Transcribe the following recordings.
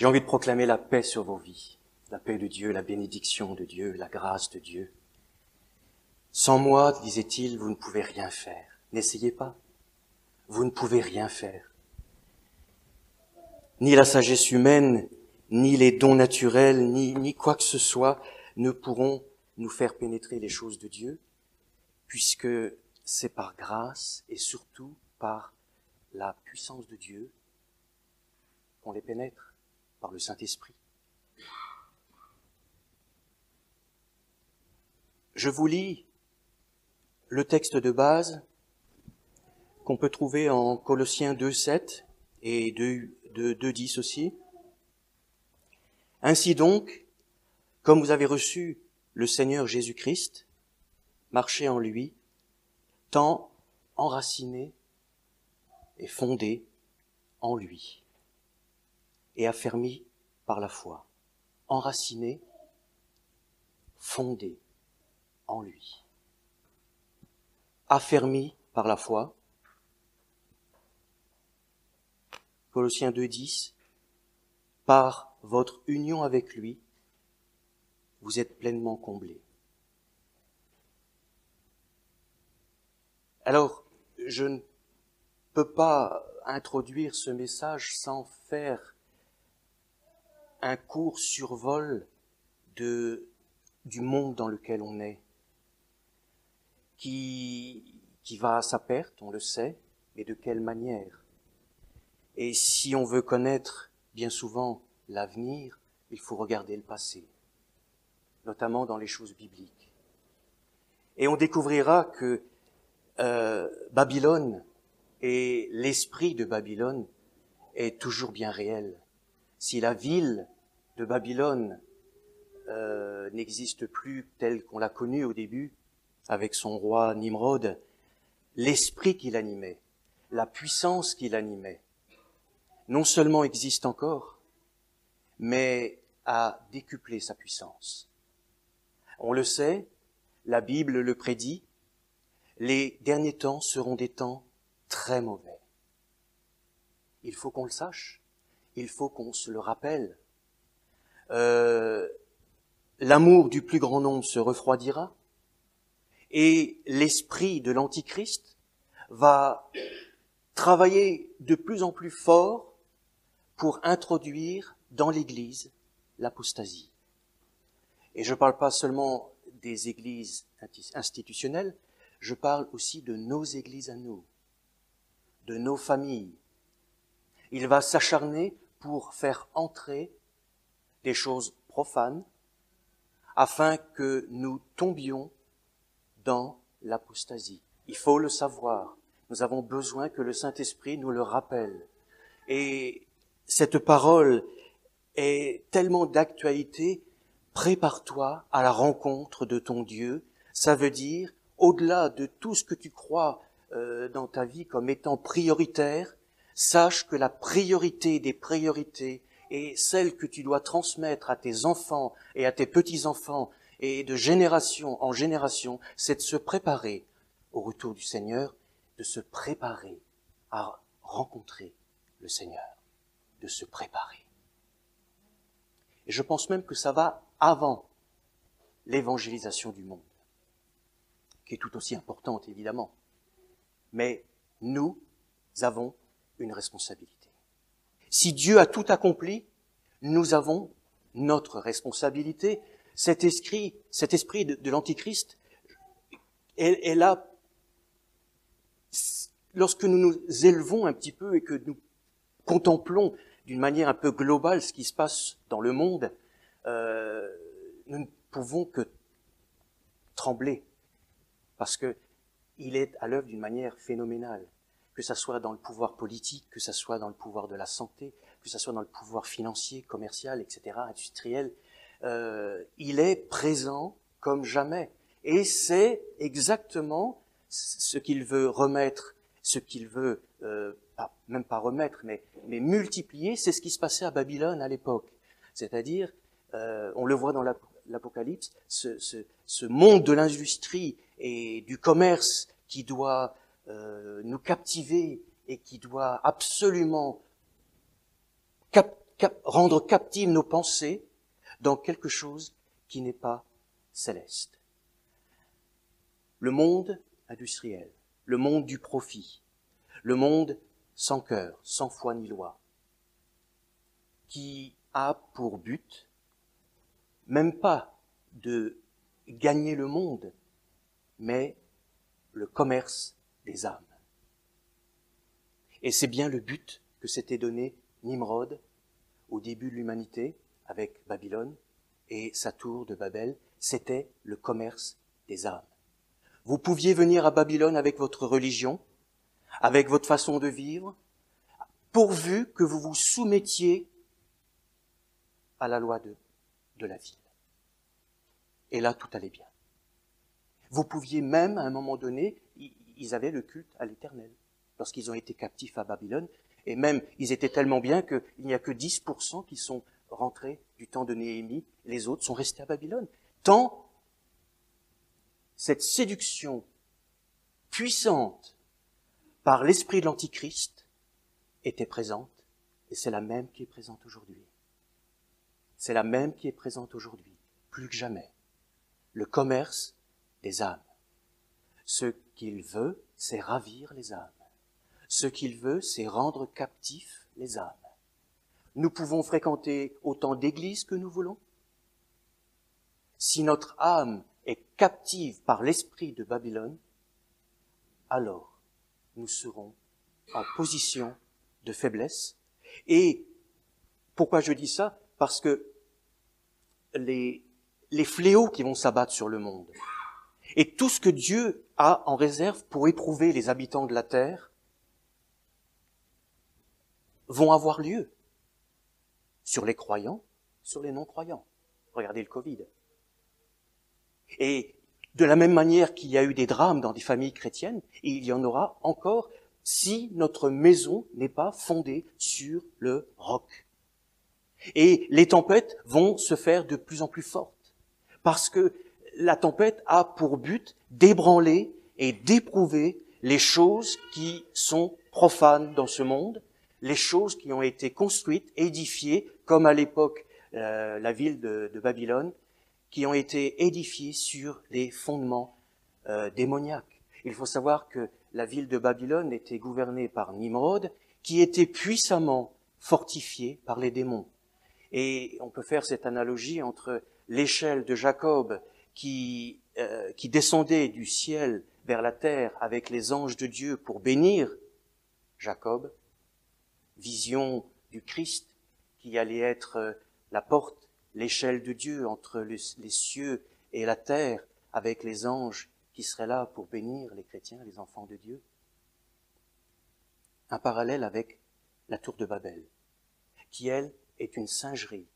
J'ai envie de proclamer la paix sur vos vies, la paix de Dieu, la bénédiction de Dieu, la grâce de Dieu. Sans moi, disait-il, vous ne pouvez rien faire. N'essayez pas. Vous ne pouvez rien faire. Ni la sagesse humaine, ni les dons naturels, ni quoi que ce soit ne pourront nous faire pénétrer les choses de Dieu, puisque c'est par grâce et surtout par la puissance de Dieu qu'on les pénètre, par le Saint-Esprit. Je vous lis le texte de base qu'on peut trouver en Colossiens 2:7 et 2:10 aussi. Ainsi donc, comme vous avez reçu le Seigneur Jésus-Christ, marchez en lui, tant enraciné et fondé en lui, et affermi par la foi. Enraciné, fondé en lui. Affermi par la foi. Colossiens 2:10, par votre union avec lui, vous êtes pleinement comblés. Alors, je ne peux pas introduire ce message sans faire un court survol du monde dans lequel on est, qui va à sa perte, on le sait, mais de quelle manière? Et si on veut connaître bien souvent l'avenir, il faut regarder le passé, notamment dans les choses bibliques. Et on découvrira que Babylone et l'esprit de Babylone est toujours bien réel. Si la ville de Babylone n'existe plus telle qu'on l'a connue au début, avec son roi Nimrod, l'esprit qui l'animait, la puissance qui l'animait, non seulement existe encore, mais a décuplé sa puissance. On le sait, la Bible le prédit, les derniers temps seront des temps très mauvais. Il faut qu'on le sache, il faut qu'on se le rappelle. L'amour du plus grand nombre se refroidira et l'esprit de l'Antichrist va travailler de plus en plus fort pour introduire dans l'Église l'apostasie. Et je ne parle pas seulement des églises institutionnelles, je parle aussi de nos églises à nous, de nos familles. Il va s'acharner pour faire entrer des choses profanes afin que nous tombions dans l'apostasie. Il faut le savoir. Nous avons besoin que le Saint-Esprit nous le rappelle. Et cette parole est tellement d'actualité. Prépare-toi à la rencontre de ton Dieu. Ça veut dire, au-delà de tout ce que tu crois dans ta vie comme étant prioritaire, sache que la priorité des priorités est celle que tu dois transmettre à tes enfants et à tes petits-enfants et de génération en génération, c'est de se préparer au retour du Seigneur, de se préparer à rencontrer le Seigneur, de se préparer. Et je pense même que ça va avant l'évangélisation du monde, qui est tout aussi importante évidemment. Mais nous avons une responsabilité. Si Dieu a tout accompli, nous avons notre responsabilité. Cet esprit de l'Antichrist est là. Lorsque nous nous élevons un petit peu et que nous contemplons d'une manière un peu globale ce qui se passe dans le monde, nous ne pouvons que trembler parce que il est à l'œuvre d'une manière phénoménale, que ça soit dans le pouvoir politique, que ça soit dans le pouvoir de la santé, que ça soit dans le pouvoir financier, commercial, etc., industriel. Il est présent comme jamais. Et c'est exactement ce qu'il veut remettre, ce qu'il veut, même pas remettre, mais multiplier, c'est ce qui se passait à Babylone à l'époque. C'est-à-dire, on le voit dans l'Apocalypse, ce monde de l'industrie et du commerce qui doit nous captiver et qui doit absolument rendre captives nos pensées dans quelque chose qui n'est pas céleste. Le monde industriel, le monde du profit, le monde sans cœur, sans foi ni loi, qui a pour but même pas de gagner le monde, mais le commerce des âmes. Et c'est bien le but que s'était donné Nimrod au début de l'humanité avec Babylone et sa tour de Babel, c'était le commerce des âmes. Vous pouviez venir à Babylone avec votre religion, avec votre façon de vivre, pourvu que vous vous soumettiez à la loi de la ville. Et là, tout allait bien. Vous pouviez même, à un moment donné, ils avaient le culte à l'Éternel. Lorsqu'ils ont été captifs à Babylone, et même, ils étaient tellement bien qu'il n'y a que 10% qui sont rentrés du temps de Néhémie, les autres sont restés à Babylone. Tant cette séduction puissante par l'esprit de l'Antichrist était présente, et c'est la même qui est présente aujourd'hui. C'est la même qui est présente aujourd'hui, plus que jamais. Le commerce des âmes. Ce qu'il veut, c'est ravir les âmes. Ce qu'il veut, c'est rendre captifs les âmes. Nous pouvons fréquenter autant d'églises que nous voulons. Si notre âme est captive par l'esprit de Babylone, alors nous serons en position de faiblesse. Et pourquoi je dis ça? Parce que les fléaux qui vont s'abattre sur le monde et tout ce que Dieu a en réserve pour éprouver les habitants de la terre vont avoir lieu sur les croyants, sur les non-croyants. Regardez le Covid. Et de la même manière qu'il y a eu des drames dans des familles chrétiennes, il y en aura encore si notre maison n'est pas fondée sur le roc. Et les tempêtes vont se faire de plus en plus fortes, parce que la tempête a pour but d'ébranler et d'éprouver les choses qui sont profanes dans ce monde, les choses qui ont été construites, édifiées, comme à l'époque la ville de Babylone, qui ont été édifiées sur les fondements démoniaques. Il faut savoir que la ville de Babylone était gouvernée par Nimrod, qui était puissamment fortifié par les démons. Et on peut faire cette analogie entre l'échelle de Jacob qui descendait du ciel vers la terre avec les anges de Dieu pour bénir Jacob, vision du Christ qui allait être la porte, l'échelle de Dieu entre les cieux et la terre avec les anges qui seraient là pour bénir les chrétiens, les enfants de Dieu. Un parallèle avec la tour de Babel, qui elle est une singerie,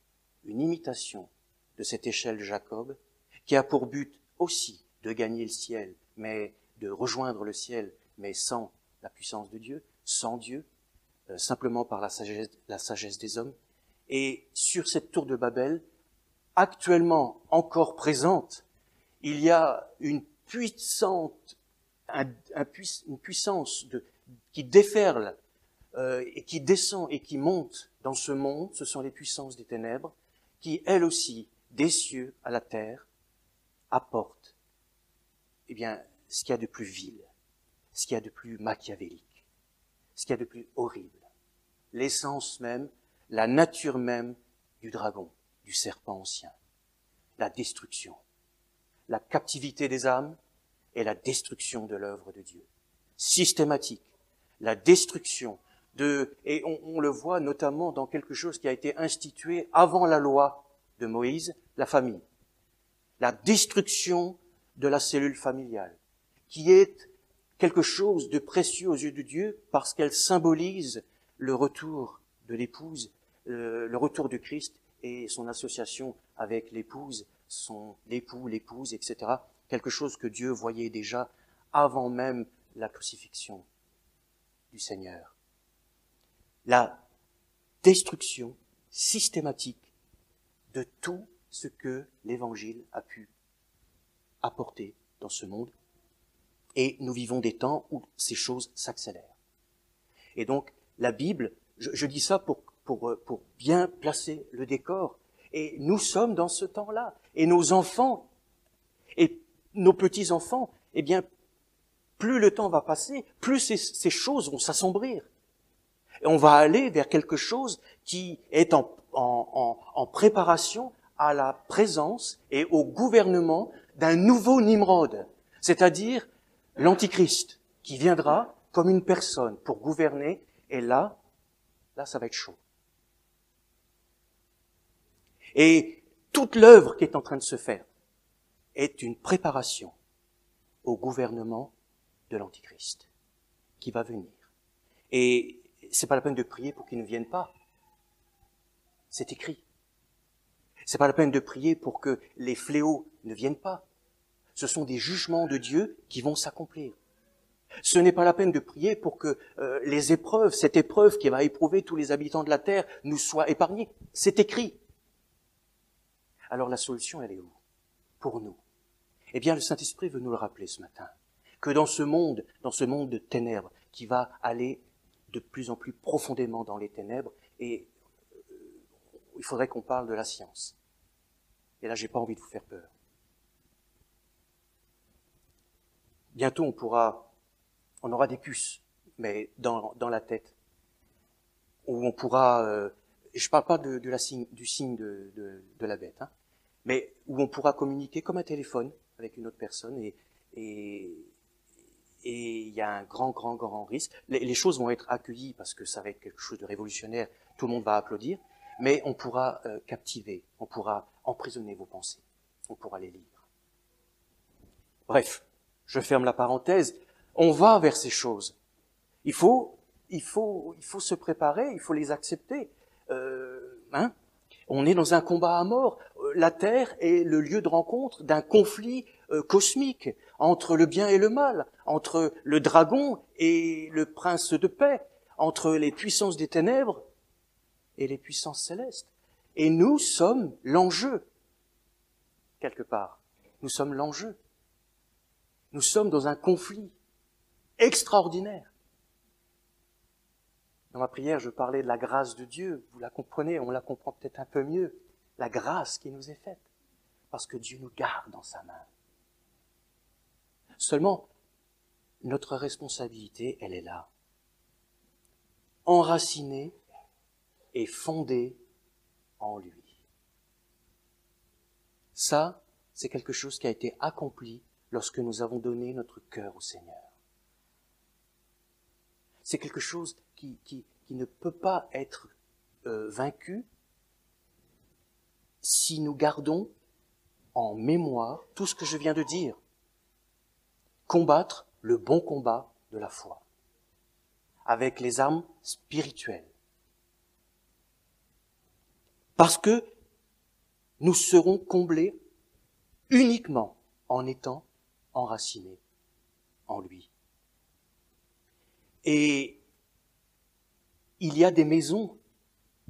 une imitation de cette échelle de Jacob, qui a pour but aussi de gagner le ciel, mais de rejoindre le ciel, mais sans la puissance de Dieu, sans Dieu, simplement par la sagesse des hommes. Et sur cette tour de Babel, actuellement encore présente, il y a une puissance qui déferle et qui descend et qui monte dans ce monde. Ce sont les puissances des ténèbres qui, elles aussi, des cieux à la terre, apportent ce qu'il y a de plus vil, ce qu'il y a de plus machiavélique, ce qu'il y a de plus horrible, l'essence même, la nature même du dragon, du serpent ancien, la destruction, la captivité des âmes et la destruction de l'œuvre de Dieu. Systématique, la destruction et on le voit notamment dans quelque chose qui a été institué avant la loi de Moïse, la famille. La destruction de la cellule familiale, qui est quelque chose de précieux aux yeux de Dieu parce qu'elle symbolise le retour de l'épouse, le retour du Christ et son association avec l'épouse, l'époux, l'épouse, etc. Quelque chose que Dieu voyait déjà avant même la crucifixion du Seigneur. La destruction systématique de tout ce que l'Évangile a pu apporter dans ce monde. Et nous vivons des temps où ces choses s'accélèrent. Et donc, la Bible, je dis ça pour bien placer le décor. Et nous sommes dans ce temps-là. Et nos enfants et nos petits-enfants, eh bien, plus le temps va passer, plus ces choses vont s'assombrir. Et on va aller vers quelque chose qui est en préparation à la présence et au gouvernement d'un nouveau Nimrod, c'est-à-dire l'Antichrist, qui viendra comme une personne pour gouverner, et là, ça va être chaud. Et toute l'œuvre qui est en train de se faire est une préparation au gouvernement de l'Antichrist qui va venir. Et c'est pas la peine de prier pour qu'il ne vienne pas. C'est écrit. C'est pas la peine de prier pour que les fléaux ne viennent pas. Ce sont des jugements de Dieu qui vont s'accomplir. Ce n'est pas la peine de prier pour que les épreuves, cette épreuve qui va éprouver tous les habitants de la terre, nous soit épargnée. C'est écrit. Alors la solution, elle est où? Pour nous. Eh bien, le Saint-Esprit veut nous le rappeler ce matin. Que dans ce monde de ténèbres, qui va aller de plus en plus profondément dans les ténèbres, et il faudrait qu'on parle de la science. Et là, j'ai pas envie de vous faire peur. Bientôt, on aura des puces, mais dans la tête, où on pourra, je parle pas du signe de la bête, hein, mais où on pourra communiquer comme un téléphone avec une autre personne, et il y a un grand risque. Les choses vont être accueillies parce que ça va être quelque chose de révolutionnaire, tout le monde va applaudir, mais on pourra captiver, on pourra emprisonner vos pensées, on pourra les lire. Bref, je ferme la parenthèse, on va vers ces choses. Il faut se préparer, il faut les accepter. On est dans un combat à mort. La Terre est le lieu de rencontre d'un conflit cosmique entre le bien et le mal, entre le dragon et le prince de paix, entre les puissances des ténèbres et les puissances célestes. Et nous sommes l'enjeu, quelque part. Nous sommes l'enjeu. Nous sommes dans un conflit extraordinaire. Dans ma prière, je parlais de la grâce de Dieu. Vous la comprenez, on la comprend peut-être un peu mieux. La grâce qui nous est faite. Parce que Dieu nous garde dans sa main. Seulement, notre responsabilité, elle est là. Enracinée et fondée en lui. Ça, c'est quelque chose qui a été accompli lorsque nous avons donné notre cœur au Seigneur. C'est quelque chose qui ne peut pas être vaincu si nous gardons en mémoire tout ce que je viens de dire. Combattre le bon combat de la foi, avec les armes spirituelles. Parce que nous serons comblés uniquement en étant enracinés en lui. Et il y a des maisons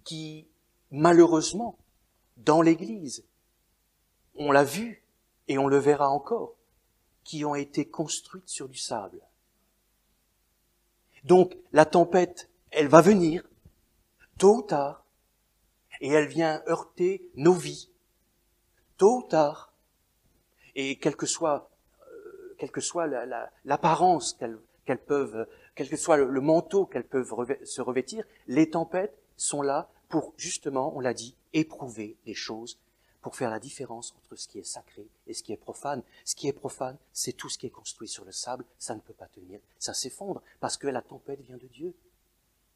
qui, malheureusement, dans l'Église, on l'a vu et on le verra encore, qui ont été construites sur du sable. Donc la tempête, elle va venir, tôt ou tard, et elle vient heurter nos vies, tôt ou tard, et quelle que soit l'apparence qu'elles peuvent, quel que soit le manteau qu'elles peuvent se revêtir, les tempêtes sont là pour, justement, on l'a dit, éprouver les choses, pour faire la différence entre ce qui est sacré et ce qui est profane. Ce qui est profane, c'est tout ce qui est construit sur le sable, ça ne peut pas tenir, ça s'effondre, parce que la tempête vient de Dieu.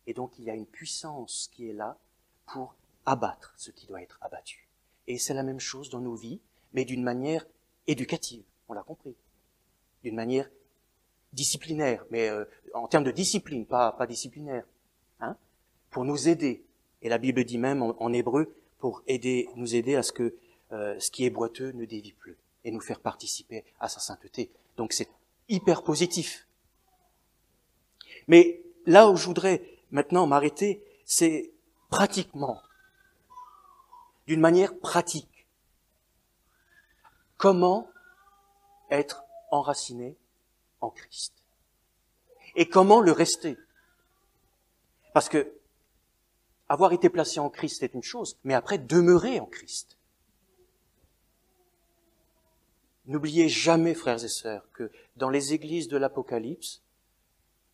Et donc il y a une puissance qui est là pour abattre ce qui doit être abattu. Et c'est la même chose dans nos vies, mais d'une manière éducative, on l'a compris, d'une manière disciplinaire, mais en termes de discipline, pas disciplinaire, hein, pour nous aider. Et la Bible dit même en hébreu, pour nous aider à ce que ce qui est boiteux ne dévie plus, et nous faire participer à sa sainteté. Donc c'est hyper positif. Mais là où je voudrais maintenant m'arrêter, c'est pratiquement, d'une manière pratique. Comment être enraciné en Christ? Et comment le rester? Parce que, avoir été placé en Christ est une chose, mais après demeurer en Christ. N'oubliez jamais, frères et sœurs, que dans les églises de l'Apocalypse,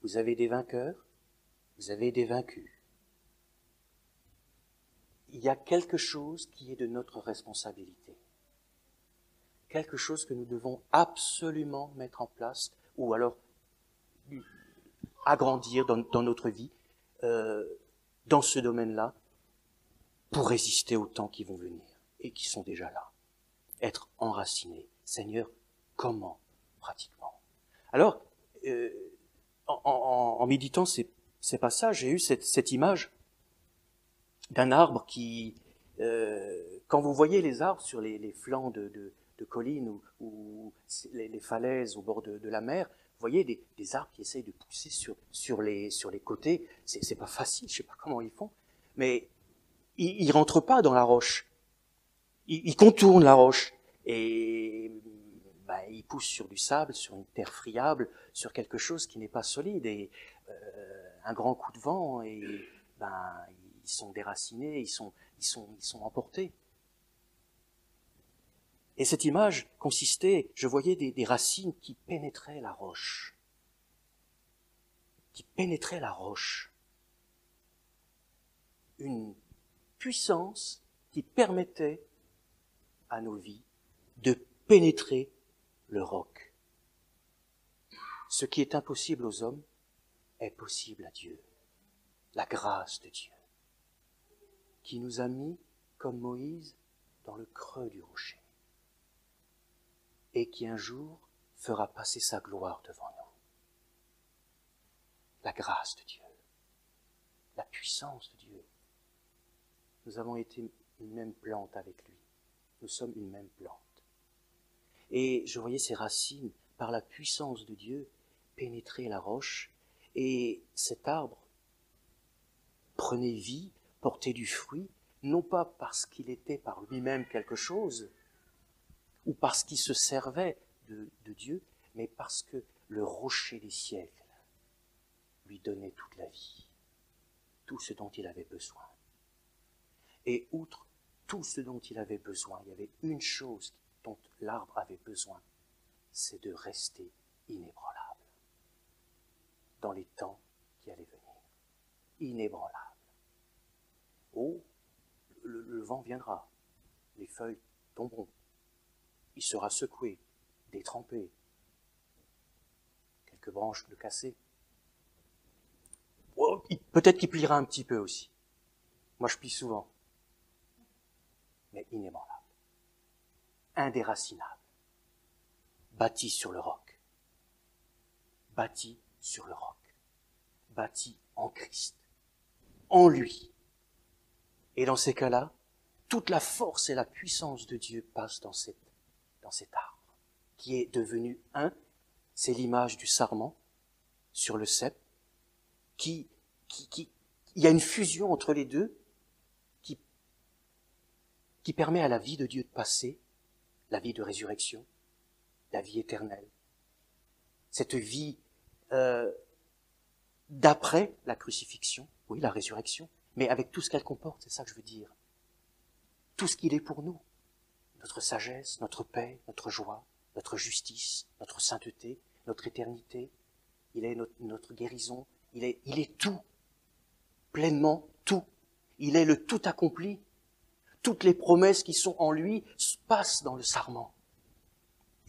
vous avez des vainqueurs, vous avez des vaincus. Il y a quelque chose qui est de notre responsabilité. Quelque chose que nous devons absolument mettre en place, ou alors agrandir dans notre vie, dans ce domaine-là, pour résister aux temps qui vont venir, et qui sont déjà là. Être enraciné. Seigneur, comment pratiquement? Alors, en méditant ces passages, j'ai eu cette image d'un arbre qui, quand vous voyez les arbres sur les flancs de collines ou les falaises au bord de la mer, vous voyez des arbres qui essayent de pousser sur les côtés. C'est pas facile, je sais pas comment ils font, mais ils rentrent pas dans la roche. Ils contournent la roche et ils poussent sur du sable, sur une terre friable, sur quelque chose qui n'est pas solide. Et un grand coup de vent et ils sont déracinés, ils sont emportés. Et cette image consistait, je voyais des racines qui pénétraient la roche. Qui pénétraient la roche. Une puissance qui permettait à nos vies de pénétrer le roc. Ce qui est impossible aux hommes est possible à Dieu. La grâce de Dieu, qui nous a mis, comme Moïse, dans le creux du rocher, et qui un jour fera passer sa gloire devant nous. La grâce de Dieu, la puissance de Dieu. Nous avons été une même plante avec lui. Nous sommes une même plante. Et je voyais ces racines, par la puissance de Dieu, pénétrer la roche, et cet arbre prenait vie, portait du fruit, non pas parce qu'il était par lui-même quelque chose, ou parce qu'il se servait de Dieu, mais parce que le rocher des siècles lui donnait toute la vie, tout ce dont il avait besoin. Et outre tout ce dont il avait besoin, il y avait une chose dont l'arbre avait besoin, c'est de rester inébranlable dans les temps qui allaient venir. Inébranlable. Oh, le vent viendra, les feuilles tomberont, il sera secoué, détrempé, quelques branches de cassées. Oh, peut-être qu'il pliera un petit peu aussi. Moi, je plie souvent. Mais inébranlable, indéracinable, bâti sur le roc, bâti sur le roc, bâti en Christ, en lui. Et dans ces cas-là, toute la force et la puissance de Dieu passent dans cet arbre, qui est devenu un. C'est l'image du sarment sur le cep, il y a une fusion entre les deux, qui permet à la vie de Dieu de passer, la vie de résurrection, la vie éternelle. Cette vie d'après la crucifixion, oui, la résurrection, mais avec tout ce qu'elle comporte, c'est ça que je veux dire. Tout ce qu'il est pour nous. Notre sagesse, notre paix, notre joie, notre justice, notre sainteté, notre éternité. Il est notre guérison. Il est tout. Pleinement tout. Il est le tout accompli. Toutes les promesses qui sont en lui passent dans le sarment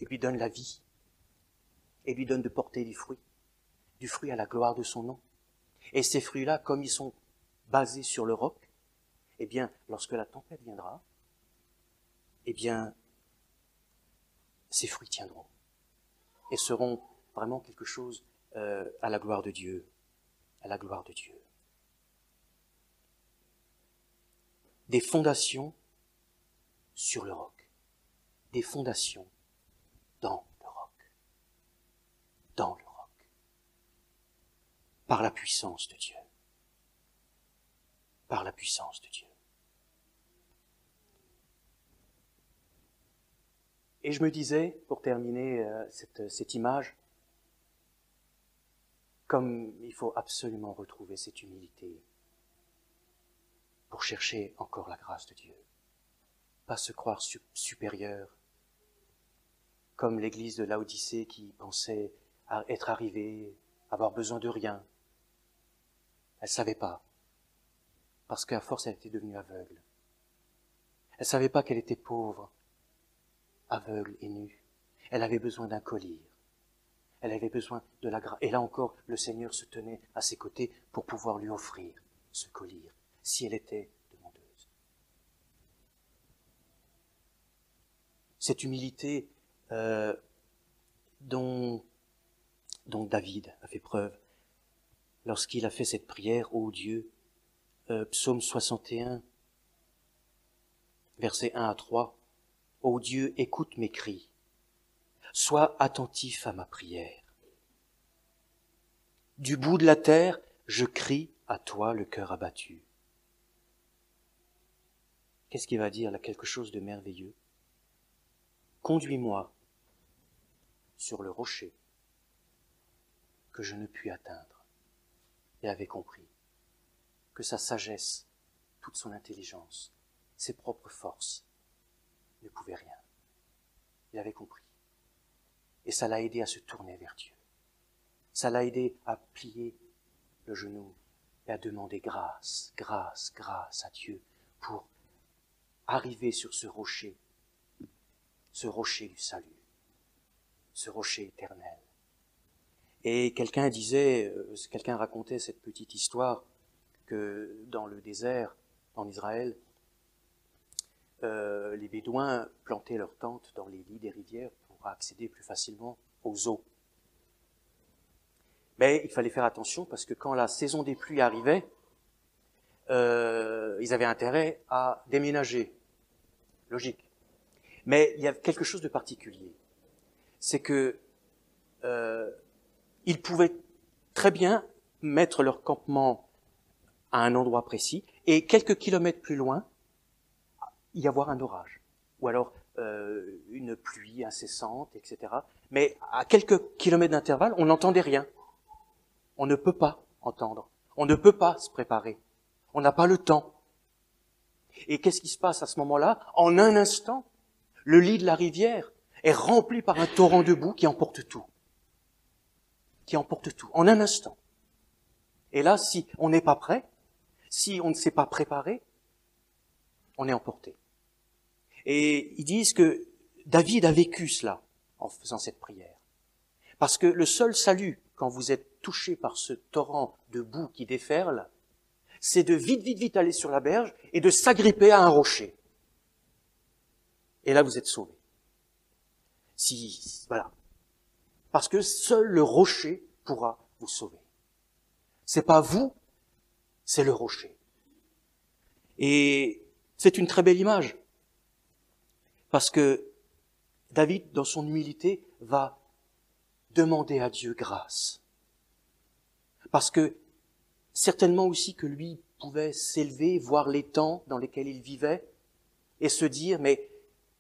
et lui donnent la vie et lui donnent de porter du fruit à la gloire de son nom. Et ces fruits-là, comme ils sont basés sur le roc, eh bien, lorsque la tempête viendra, eh bien, ces fruits tiendront et seront vraiment quelque chose à la gloire de Dieu, à la gloire de Dieu. Des fondations sur le roc, des fondations dans le roc, par la puissance de Dieu, par la puissance de Dieu. Et je me disais, pour terminer cette image, comme il faut absolument retrouver cette humilité. pour chercher encore la grâce de Dieu. Pas se croire supérieur, comme l'église de Laodicée qui pensait être arrivée, avoir besoin de rien. Elle savait pas, parce qu'à force elle était devenue aveugle. Elle savait pas qu'elle était pauvre, aveugle et nue. Elle avait besoin d'un collier. Elle avait besoin de la grâce. Et là encore, le Seigneur se tenait à ses côtés pour pouvoir lui offrir ce collier, si elle était demandeuse. Cette humilité dont David a fait preuve lorsqu'il a fait cette prière, ô Dieu, psaume 61, versets 1 à 3, ô Dieu, écoute mes cris, sois attentif à ma prière. Du bout de la terre, je crie à toi le cœur abattu. Qu'est-ce qu'il va dire là? Quelque chose de merveilleux. Conduis-moi sur le rocher que je ne puis atteindre. Il avait compris que sa sagesse, toute son intelligence, ses propres forces ne pouvaient rien. Il avait compris. Et ça l'a aidé à se tourner vers Dieu. Ça l'a aidé à plier le genou et à demander grâce, grâce, grâce à Dieu pour arriver sur ce rocher du salut, ce rocher éternel. Et quelqu'un racontait cette petite histoire que dans le désert, en Israël, les Bédouins plantaient leurs tentes dans les lits des rivières pour accéder plus facilement aux eaux. Mais il fallait faire attention parce que quand la saison des pluies arrivait, ils avaient intérêt à déménager. Logique. Mais il y a quelque chose de particulier. C'est que ils pouvaient très bien mettre leur campement à un endroit précis et quelques kilomètres plus loin, y avoir un orage. Ou alors une pluie incessante, etc. Mais à quelques kilomètres d'intervalle, on n'entendait rien. On ne peut pas entendre. On ne peut pas se préparer. On n'a pas le temps. Et qu'est-ce qui se passe à ce moment-là? En un instant, le lit de la rivière est rempli par un torrent de boue qui emporte tout. Qui emporte tout, en un instant. Et là, si on n'est pas prêt, si on ne s'est pas préparé, on est emporté. Et ils disent que David a vécu cela en faisant cette prière. Parce que le seul salut, quand vous êtes touché par ce torrent de boue qui déferle, c'est de vite aller sur la berge et de s'agripper à un rocher. Et là, vous êtes sauvé. Voilà. Parce que seul le rocher pourra vous sauver. C'est pas vous, c'est le rocher. Et c'est une très belle image. Parce que David, dans son humilité, va demander à Dieu grâce. Parce que certainement aussi que lui pouvait s'élever, voir les temps dans lesquels il vivait, et se dire, mais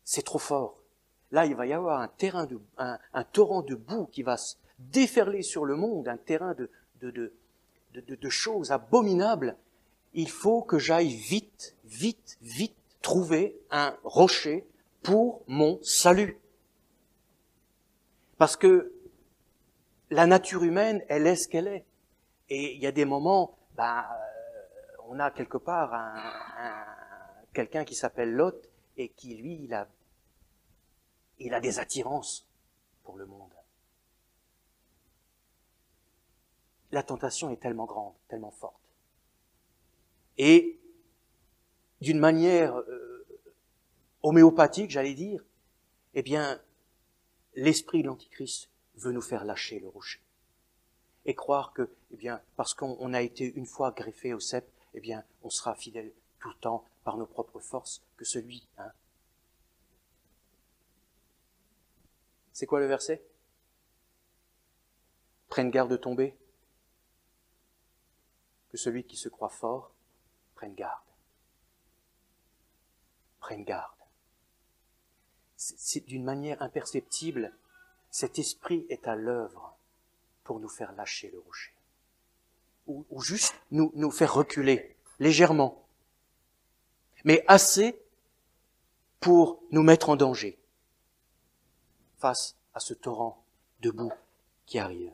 c'est trop fort. Là, il va y avoir un torrent de boue qui va se déferler sur le monde, un terrain de choses abominables. Il faut que j'aille vite trouver un rocher pour mon salut. Parce que la nature humaine, elle est ce qu'elle est. Et il y a des moments, on a quelque part quelqu'un qui s'appelle Lot et qui, lui, il a des attirances pour le monde. La tentation est tellement grande, tellement forte. Et d'une manière homéopathique, j'allais dire, eh bien, l'esprit de l'Antichrist veut nous faire lâcher le rocher. Et croire que, eh bien, parce qu'on a été une fois greffé au cep, eh bien, on sera fidèle tout le temps par nos propres forces que celui, C'est quoi le verset? Prenne garde de tomber. Que celui qui se croit fort prenne garde. Prenne garde. C'est d'une manière imperceptible, cet esprit est à l'œuvre pour nous faire lâcher le rocher. Ou juste nous faire reculer légèrement. mais assez pour nous mettre en danger face à ce torrent de boue qui arrive.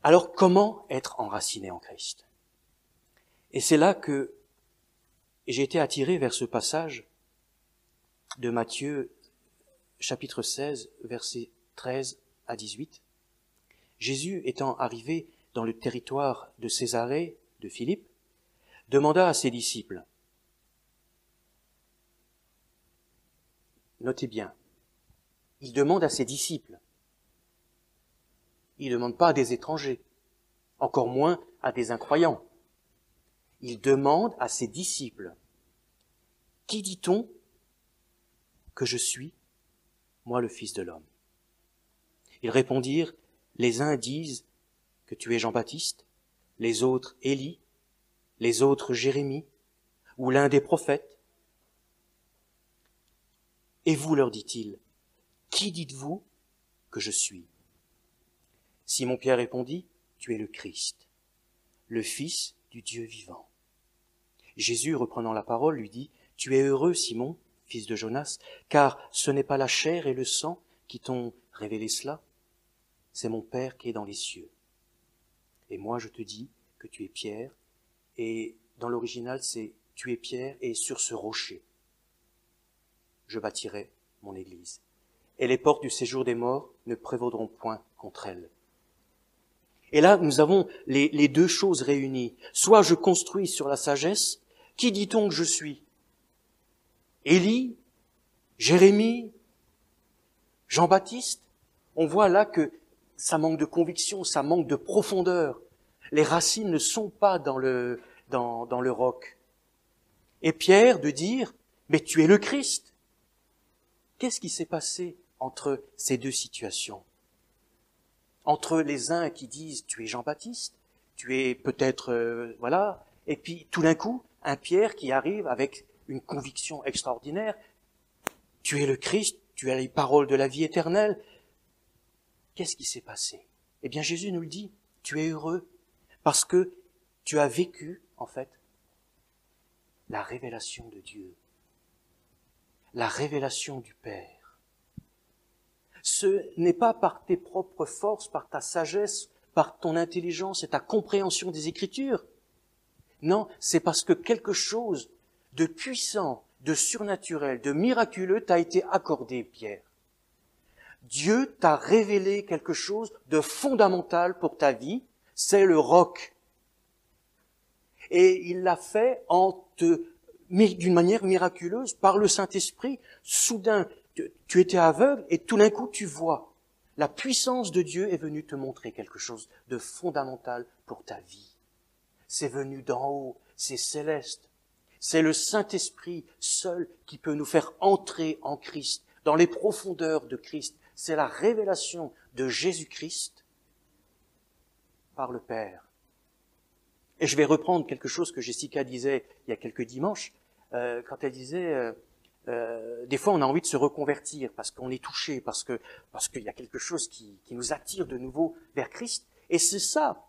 Alors, comment être enraciné en Christ? Et c'est là que j'ai été attiré vers ce passage de Matthieu, chapitre 16, versets 13 à 18. Jésus, étant arrivé dans le territoire de Césarée de Philippe, demanda à ses disciples, notez bien, il demande à ses disciples, il ne demande pas à des étrangers, encore moins à des incroyants. Il demande à ses disciples, qui dit-on que je suis, moi le Fils de l'homme? Ils répondirent, les uns disent que tu es Jean-Baptiste, les autres Élie, les autres Jérémie, ou l'un des prophètes. Et vous, leur dit-il, qui dites-vous que je suis? Simon-Pierre répondit, tu es le Christ, le Fils du Dieu vivant. Jésus, reprenant la parole, lui dit, tu es heureux, Simon, fils de Jonas, car ce n'est pas la chair et le sang qui t'ont révélé cela, c'est mon Père qui est dans les cieux. Et moi, je te dis que tu es Pierre, et dans l'original, c'est tu es Pierre, et sur ce rocher, je bâtirai mon église. Et les portes du séjour des morts ne prévaudront point contre elle. Et là, nous avons les deux choses réunies. Soit je construis sur la sagesse, qui dit-on que je suis? Élie, Jérémie, Jean-Baptiste? On voit là que ça manque de conviction, ça manque de profondeur. Les racines ne sont pas dans le roc. Et Pierre de dire, mais tu es le Christ. Qu'est-ce qui s'est passé entre ces deux situations? Entre les uns qui disent, tu es Jean-Baptiste, tu es peut-être, voilà, et puis tout d'un coup, un Pierre qui arrive avec une conviction extraordinaire, tu es le Christ, tu as les paroles de la vie éternelle. Qu'est-ce qui s'est passé? Eh bien, Jésus nous le dit, tu es heureux, parce que tu as vécu, en fait, la révélation de Dieu, la révélation du Père. Ce n'est pas par tes propres forces, par ta sagesse, par ton intelligence et ta compréhension des Écritures. Non, c'est parce que quelque chose de puissant, de surnaturel, de miraculeux t'a été accordé, Pierre. Dieu t'a révélé quelque chose de fondamental pour ta vie, c'est le roc. Et il l'a fait d'une manière miraculeuse, par le Saint-Esprit. Soudain, tu étais aveugle et tout d'un coup tu vois. La puissance de Dieu est venue te montrer quelque chose de fondamental pour ta vie. C'est venu d'en haut, c'est céleste. C'est le Saint-Esprit seul qui peut nous faire entrer en Christ, dans les profondeurs de Christ. C'est la révélation de Jésus-Christ par le Père. Et je vais reprendre quelque chose que Jessica disait il y a quelques dimanches, quand elle disait des fois on a envie de se reconvertir parce qu'on est touché, parce qu'il y a quelque chose qui nous attire de nouveau vers Christ. Et c'est ça,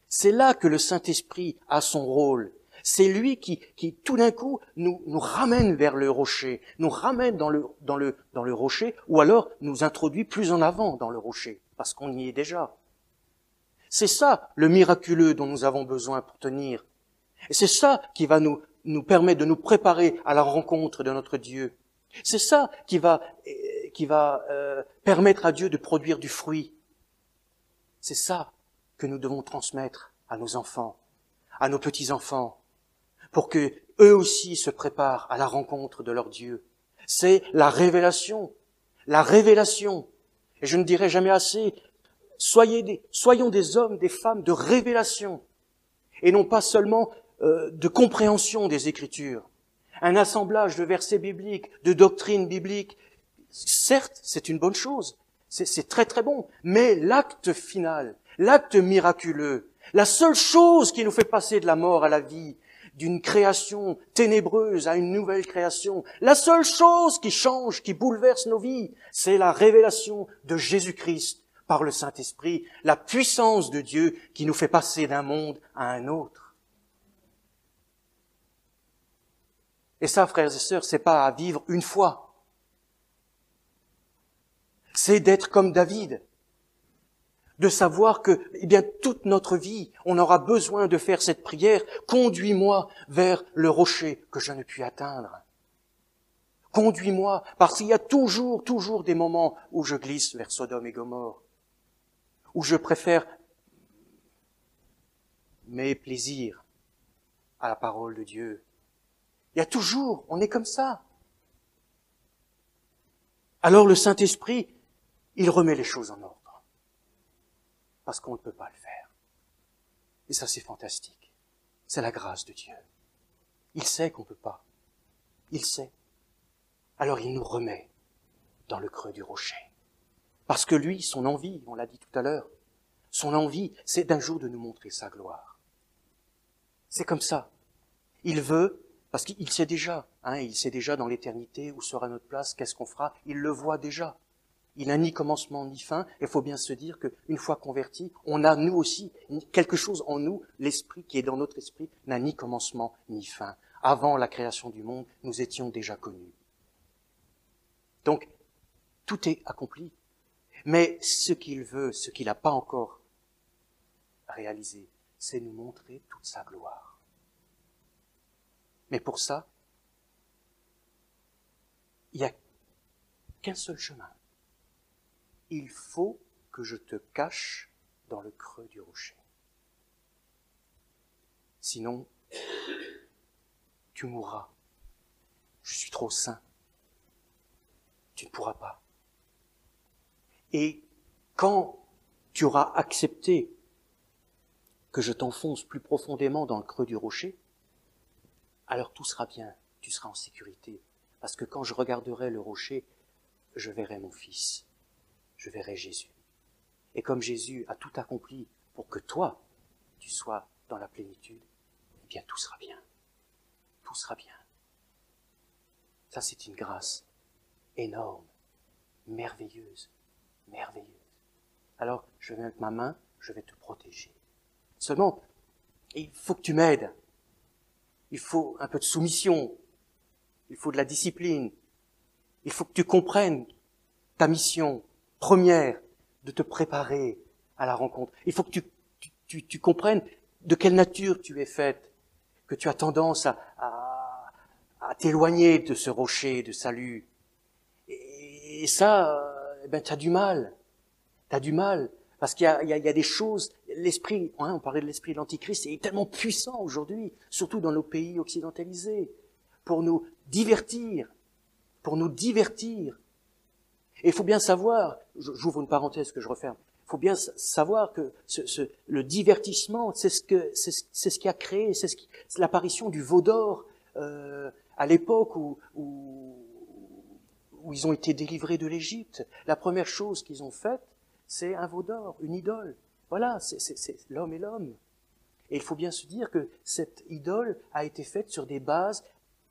c'est là que le Saint-Esprit a son rôle. C'est lui qui tout d'un coup nous ramène vers le rocher, nous ramène dans le rocher, ou alors nous introduit plus en avant dans le rocher, parce qu'on y est déjà. C'est ça le miraculeux dont nous avons besoin pour tenir. Et c'est ça qui va nous permettre de nous préparer à la rencontre de notre Dieu. C'est ça qui va permettre à Dieu de produire du fruit. C'est ça que nous devons transmettre à nos enfants, à nos petits-enfants, pour que eux aussi se préparent à la rencontre de leur Dieu. C'est la révélation. La révélation. Et je ne dirai jamais assez, soyons des hommes, des femmes de révélation, et non pas seulement de compréhension des Écritures. Un assemblage de versets bibliques, de doctrines bibliques, certes, c'est une bonne chose, c'est très très bon, mais l'acte final, l'acte miraculeux, la seule chose qui nous fait passer de la mort à la vie, d'une création ténébreuse à une nouvelle création, la seule chose qui change, qui bouleverse nos vies, c'est la révélation de Jésus-Christ par le Saint-Esprit, la puissance de Dieu qui nous fait passer d'un monde à un autre. Et ça, frères et sœurs, c'est pas à vivre une fois. C'est d'être comme David. De savoir que, eh bien, toute notre vie, on aura besoin de faire cette prière. Conduis-moi vers le rocher que je ne puis atteindre. Conduis-moi, parce qu'il y a toujours des moments où je glisse vers Sodome et Gomorrhe, où je préfère mes plaisirs à la parole de Dieu. Il y a toujours, on est comme ça. Alors le Saint-Esprit, il remet les choses en ordre. Parce qu'on ne peut pas le faire. Et ça, c'est fantastique. C'est la grâce de Dieu. Il sait qu'on ne peut pas. Il sait. Alors il nous remet dans le creux du rocher. Parce que lui, son envie, on l'a dit tout à l'heure, son envie, c'est d'un jour de nous montrer sa gloire. C'est comme ça. Il veut, parce qu'il sait déjà, il sait déjà dans l'éternité où sera notre place, qu'est-ce qu'on fera, il le voit déjà. Il n'a ni commencement ni fin, et il faut bien se dire qu'une fois convertis, on a nous aussi quelque chose en nous, l'esprit qui est dans notre esprit n'a ni commencement ni fin. Avant la création du monde, nous étions déjà connus. Donc, tout est accompli. Mais ce qu'il veut, ce qu'il n'a pas encore réalisé, c'est nous montrer toute sa gloire. Mais pour ça, il n'y a qu'un seul chemin. Il faut que je te cache dans le creux du rocher. Sinon, tu mourras. Je suis trop saint. Tu ne pourras pas. Et quand tu auras accepté que je t'enfonce plus profondément dans le creux du rocher, alors tout sera bien, tu seras en sécurité. Parce que quand je regarderai le rocher, je verrai mon Fils, je verrai Jésus. Et comme Jésus a tout accompli pour que toi, tu sois dans la plénitude, eh bien tout sera bien. Tout sera bien. Ça, c'est une grâce énorme, merveilleuse, merveilleuse. Alors, je vais mettre ma main, je vais te protéger. Seulement, il faut que tu m'aides. Il faut un peu de soumission. Il faut de la discipline. Il faut que tu comprennes ta mission première de te préparer à la rencontre. Il faut que tu comprennes de quelle nature tu es faite, que tu as tendance à t'éloigner de ce rocher de salut. Et ça, tu as du mal. Tu as du mal. Parce qu'il y a des choses, l'esprit, on parlait de l'esprit de l'Antichrist, est tellement puissant aujourd'hui, surtout dans nos pays occidentalisés, pour nous divertir. Et il faut bien savoir, j'ouvre une parenthèse que je referme, il faut bien savoir que le divertissement, c'est ce qui a créé, c'est l'apparition du veau d'or à l'époque où ils ont été délivrés de l'Égypte. La première chose qu'ils ont faite, c'est un veau d'or, une idole. Voilà, c'est l'homme et l'homme. Et il faut bien se dire que cette idole a été faite sur des bases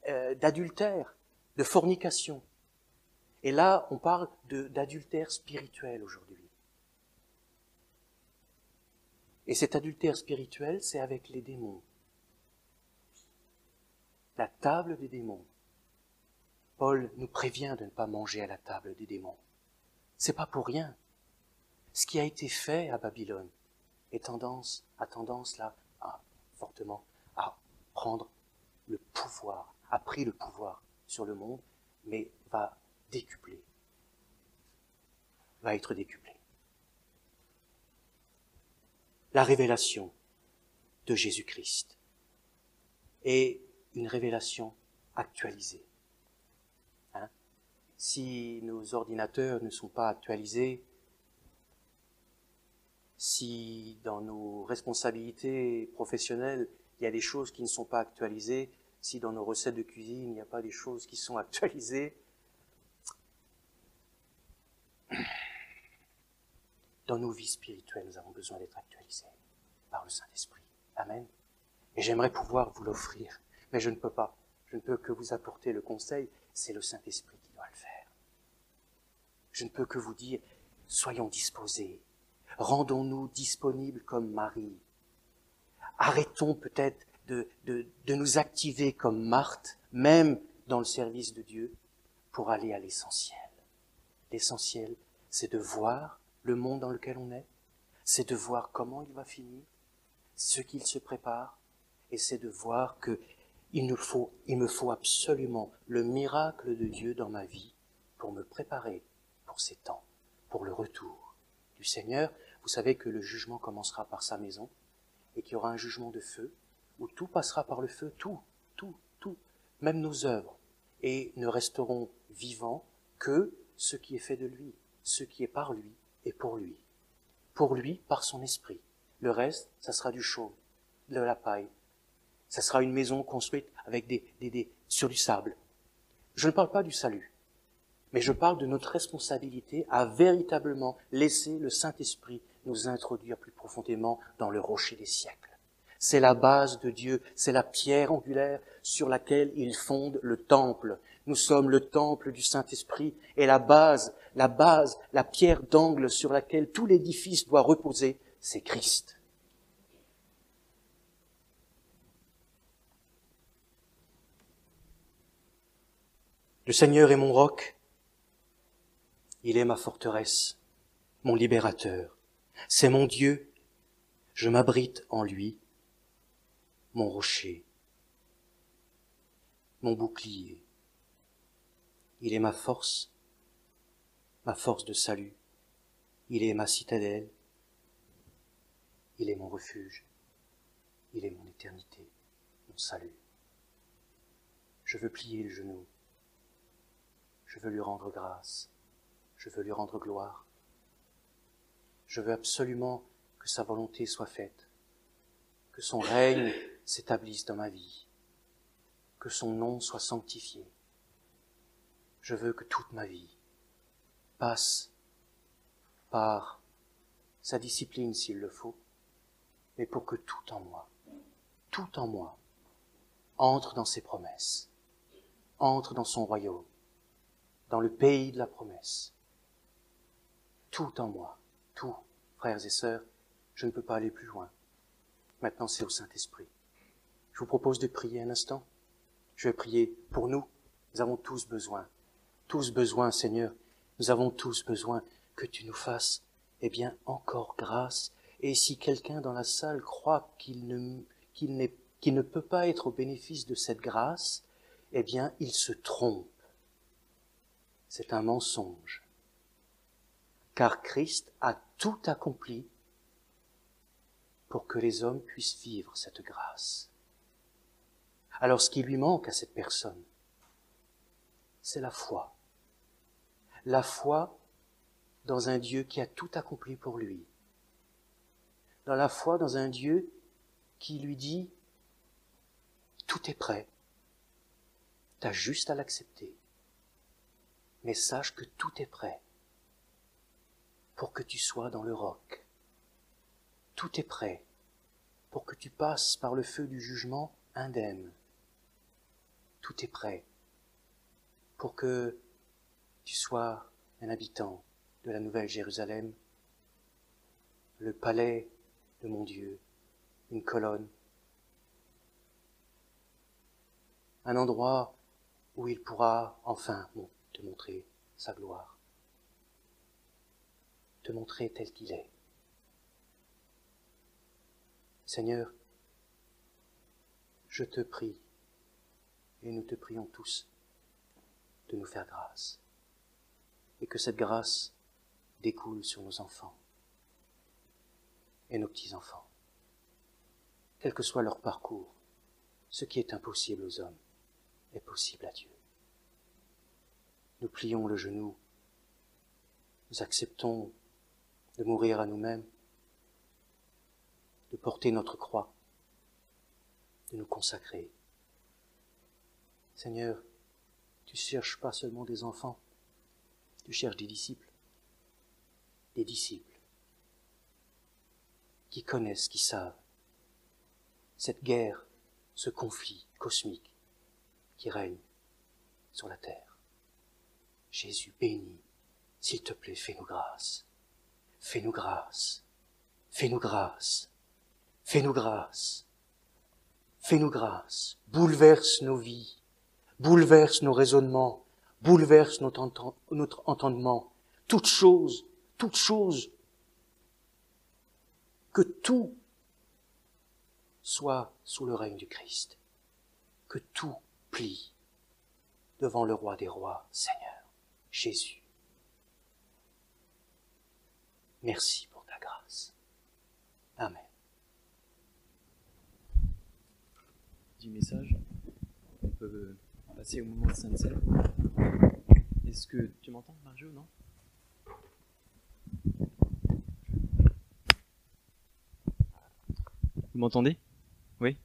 d'adultère, de fornication. Et là, on parle d'adultère spirituel aujourd'hui. Et cet adultère spirituel, c'est avec les démons. La table des démons. Paul nous prévient de ne pas manger à la table des démons. C'est pas pour rien. Ce qui a été fait à Babylone a tendance là, fortement, à prendre le pouvoir, a pris le pouvoir sur le monde, mais va être décuplé. La révélation de Jésus-Christ est une révélation actualisée. Si nos ordinateurs ne sont pas actualisés, si dans nos responsabilités professionnelles, il y a des choses qui ne sont pas actualisées, si dans nos recettes de cuisine, il n'y a pas des choses qui sont actualisées, dans nos vies spirituelles, nous avons besoin d'être actualisés par le Saint-Esprit. Amen. Et j'aimerais pouvoir vous l'offrir, mais je ne peux pas. Je ne peux que vous apporter le conseil, c'est le Saint-Esprit qui doit le faire. Je ne peux que vous dire, soyons disposés, rendons-nous disponibles comme Marie. Arrêtons peut-être de nous activer comme Marthe, même dans le service de Dieu, pour aller à l'essentiel. L'essentiel, c'est de voir le monde dans lequel on est, c'est de voir comment il va finir, ce qu'il se prépare, et c'est de voir que il me faut absolument le miracle de Dieu dans ma vie pour me préparer pour ces temps, pour le retour du Seigneur. Vous savez que le jugement commencera par sa maison et qu'il y aura un jugement de feu où tout passera par le feu, tout, même nos œuvres, et ne resteront vivants que ce qui est fait de lui, ce qui est par lui et pour lui. Pour lui, par son esprit. Le reste, ça sera du chaume, de la paille. Ça sera une maison construite avec sur du sable. Je ne parle pas du salut, mais je parle de notre responsabilité à véritablement laisser le Saint-Esprit nous introduire plus profondément dans le rocher des siècles. C'est la base de Dieu, c'est la pierre angulaire sur laquelle il fonde le temple. Nous sommes le temple du Saint-Esprit et la pierre d'angle sur laquelle tout l'édifice doit reposer, c'est Christ. Le Seigneur est mon roc, il est ma forteresse, mon libérateur. C'est mon Dieu, je m'abrite en lui, mon rocher, mon bouclier. Il est ma force de salut, il est ma citadelle, il est mon refuge, il est mon éternité, mon salut. Je veux plier le genou. Je veux lui rendre grâce, je veux lui rendre gloire. Je veux absolument que sa volonté soit faite, que son règne s'établisse dans ma vie, que son nom soit sanctifié. Je veux que toute ma vie passe par sa discipline s'il le faut, mais pour que tout en moi, entre dans ses promesses, entre dans son royaume, dans le pays de la promesse. Tout en moi, tout, frères et sœurs, je ne peux pas aller plus loin. Maintenant, c'est au Saint-Esprit. Je vous propose de prier un instant. Je vais prier pour nous. Nous avons tous besoin, Seigneur, nous avons tous besoin que tu nous fasses, encore grâce. Et si quelqu'un dans la salle croit qu'il ne peut pas être au bénéfice de cette grâce, il se trompe. C'est un mensonge. Car Christ a tout accompli pour que les hommes puissent vivre cette grâce. Alors ce qui lui manque à cette personne, c'est la foi. La foi dans un Dieu qui a tout accompli pour lui. Dans la foi dans un Dieu qui lui dit « Tout est prêt, t'as juste à l'accepter. Mais sache que tout est prêt pour que tu sois dans le roc. Tout est prêt pour que tu passes par le feu du jugement indemne. Tout est prêt pour que tu sois un habitant de la Nouvelle Jérusalem, le palais de mon Dieu, une colonne, un endroit où il pourra enfin te montrer sa gloire, te montrer tel qu'il est. Seigneur, je te prie, et nous te prions tous, de nous faire grâce, et que cette grâce découle sur nos enfants et nos petits-enfants, quel que soit leur parcours. Ce qui est impossible aux hommes est possible à Dieu. Nous plions le genou, nous acceptons de mourir à nous-mêmes, de porter notre croix, de nous consacrer. Seigneur, tu cherches pas seulement des enfants, tu cherches des disciples qui connaissent, qui savent cette guerre, ce conflit cosmique qui règne sur la terre. Jésus béni, s'il te plaît, fais-nous grâce, fais-nous grâce, fais-nous grâce, fais-nous grâce, fais-nous grâce, bouleverse nos vies, bouleverse nos raisonnements, bouleverse notre entendement, toute chose, que tout soit sous le règne du Christ, que tout plie devant le roi des rois, Seigneur, Jésus. Merci pour ta grâce. Amen. Du message, on peut passer au moment de Sainte Seine. Est-ce que tu m'entends, Marjo, non? Vous m'entendez? Oui.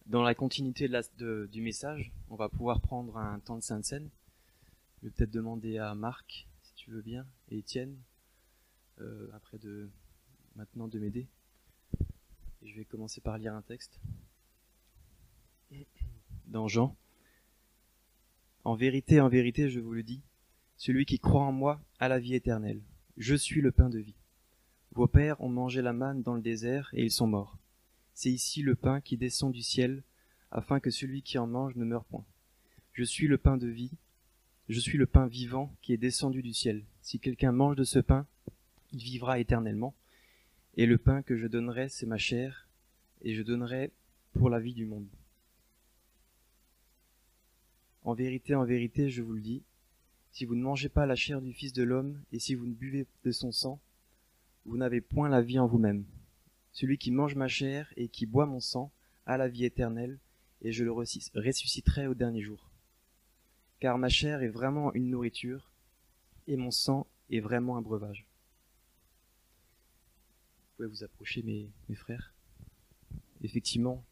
Dans la continuité du message, on va pouvoir prendre un temps de Sainte Seine. Je vais peut-être demander à Marc, si tu veux bien, et Étienne, maintenant de m'aider. Et je vais commencer par lire un texte. Dans Jean. En vérité, je vous le dis, celui qui croit en moi a la vie éternelle. Je suis le pain de vie. Vos pères ont mangé la manne dans le désert et ils sont morts. C'est ici le pain qui descend du ciel, afin que celui qui en mange ne meure point. Je suis le pain de vie, je suis le pain vivant qui est descendu du ciel. Si quelqu'un mange de ce pain, il vivra éternellement. Et le pain que je donnerai, c'est ma chair, et je donnerai pour la vie du monde. En vérité, je vous le dis, si vous ne mangez pas la chair du Fils de l'homme, et si vous ne buvez de son sang, vous n'avez point la vie en vous-même. Celui qui mange ma chair et qui boit mon sang a la vie éternelle, et je le ressusciterai au dernier jour. Car ma chair est vraiment une nourriture, et mon sang est vraiment un breuvage. Vous pouvez vous approcher, mes frères. Effectivement,